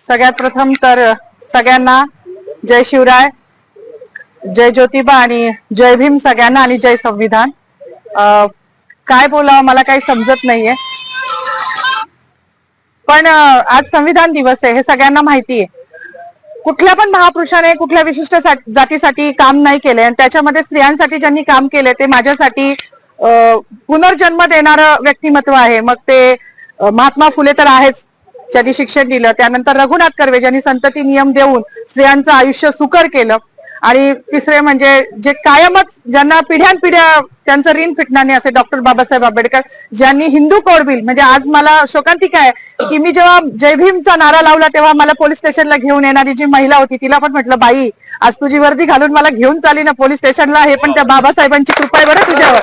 सगळ्यात प्रथम तर सगळ्यांना जय शिवराय, जय ज्योतिबा आणि जय भीम सगळ्यांना आणि जय संविधान. काय बोलावं मला काही समजत नाहीये, पण आज संविधान दिवस आहे हे सगळ्यांना माहिती आहे. कुठल्या पण महापुरुषाने कुठल्या विशिष्ट जातीसाठी काम नाही केले आणि त्याच्यामध्ये स्त्रियांसाठी ज्यांनी काम केले ते माझ्यासाठी पुनर्जन्म देणारं व्यक्तिमत्व आहे. मग ते महात्मा फुले तर आहेच, ज्यांनी शिक्षण दिलं. त्यानंतर रघुनाथ कर्वे ज्यांनी संतती नियम देऊन स्त्रियांचं आयुष्य सुकर केलं. आणि तिसरे म्हणजे जे कायमच ज्यांना पिढ्यानपिढ्या त्यांचं ऋण फिटणार नाही असे डॉक्टर बाबासाहेब आंबेडकर, ज्यांनी हिंदू कोड बिल म्हणजे आज मला शोकांतिका आहे की मी जेव्हा जय भीमचा नारा लावला तेव्हा मला पोलीस स्टेशनला घेऊन येणारी जी महिला होती तिला पण म्हटलं, बाई आज तुझी वर्दी घालून मला घेऊन चालली ना पोलीस स्टेशनला, हे पण त्या बाबासाहेबांची कृपा आहे बरं तुझ्यावर.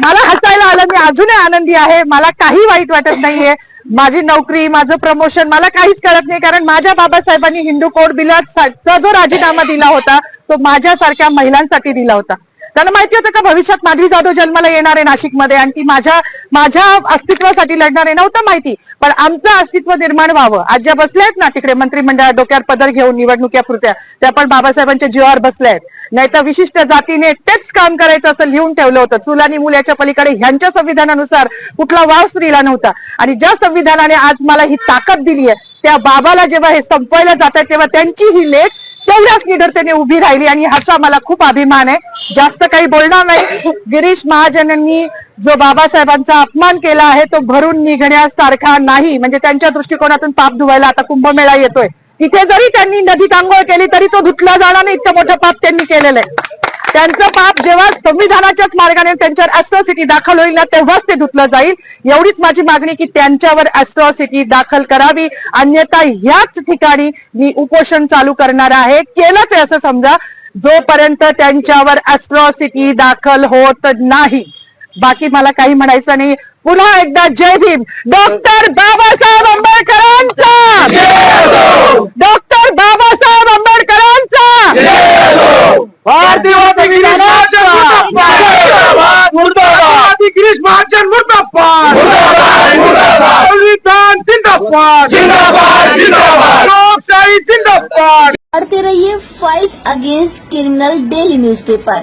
मला हसायला आलं, मी अजूनही आनंदी आहे, मला काही वाईट वाटत नाहीये. माझी नोकरी, माझं प्रमोशन मला काहीच कळत नाही, कारण माझ्या बाबासाहेबांनी हिंदू कोड बिलाचा जो राजीनामा दिला होता तो माझ्यासारख्या महिलांसाठी दिला होता. त्यांना माहिती होतं का भविष्यात माधवी जाधव जन्माला येणार आहे नाशिकमध्ये आणि ती माझ्या अस्तित्वासाठी लढणार आहे? नव्हतं माहिती, पण आमचं अस्तित्व निर्माण व्हावं. आज ज्या बसल्या आहेत ना तिकडे मंत्रिमंडळात डोक्यावर पदर घेऊन निवडणुकीपुरत्या, त्या पण बाबासाहेबांच्या जीवावर बसल्या आहेत. नाही तर विशिष्ट जातीने तेच काम करायचं असं लिहून ठेवलं होतं. चूल आणि मूल याच्या पलीकडे ह्यांच्या संविधानानुसार कुठला वाव स्त्रीला नव्हता. आणि ज्या संविधानाने आज मला ही ताकद दिली आहे त्या बाबाला जेव्हा हे संपवायला जात आहे तेव्हा त्यांची ही लेख तेवढ्याच निडरतेने उभी राहिली आणि ह्याचा मला खूप अभिमान आहे. जास्त काही बोलणार नाही. गिरीश महाजनांनी जो बाबासाहेबांचा अपमान केला आहे तो भरून निघण्यासारखा नाही. म्हणजे त्यांच्या दृष्टिकोनातून पाप धुवायला आता कुंभमेळा येतोय, तिथे जरी त्यांनी नदीत आंघोळ केली तरी तो धुतला जाणार नाही, इतकं मोठं पाप त्यांनी केलेलं आहे. त्यांचं पाप जेव्हा संविधानाच्याच मार्गाने त्यांच्यावर ॲट्रॉसिटी दाखल होईल ना तेव्हाच ते धुतलं जाईल. एवढीच माझी मागणी की त्यांच्यावर ॲट्रॉसिटी दाखल करावी, अन्यथा ह्याच ठिकाणी मी उपोषण चालू करणार आहे. केलंच आहे असं समजा, जोपर्यंत त्यांच्यावर ॲट्रॉसिटी दाखल होत नाही. बाकी मला काही म्हणायचं नाही. पुन्हा एकदा जय भीम. डॉक्टर बाबासाहेब आंबेडकरांचा, डॉक्टर बाबासाहेब आंबेडकरांचा, भारतीय गिरीश महाजन मुर्दाबाद, संविधान जिंदाबाद, लोकशाही जिंदाबाद. पढ़ते रहिए fight against criminal daily newspaper.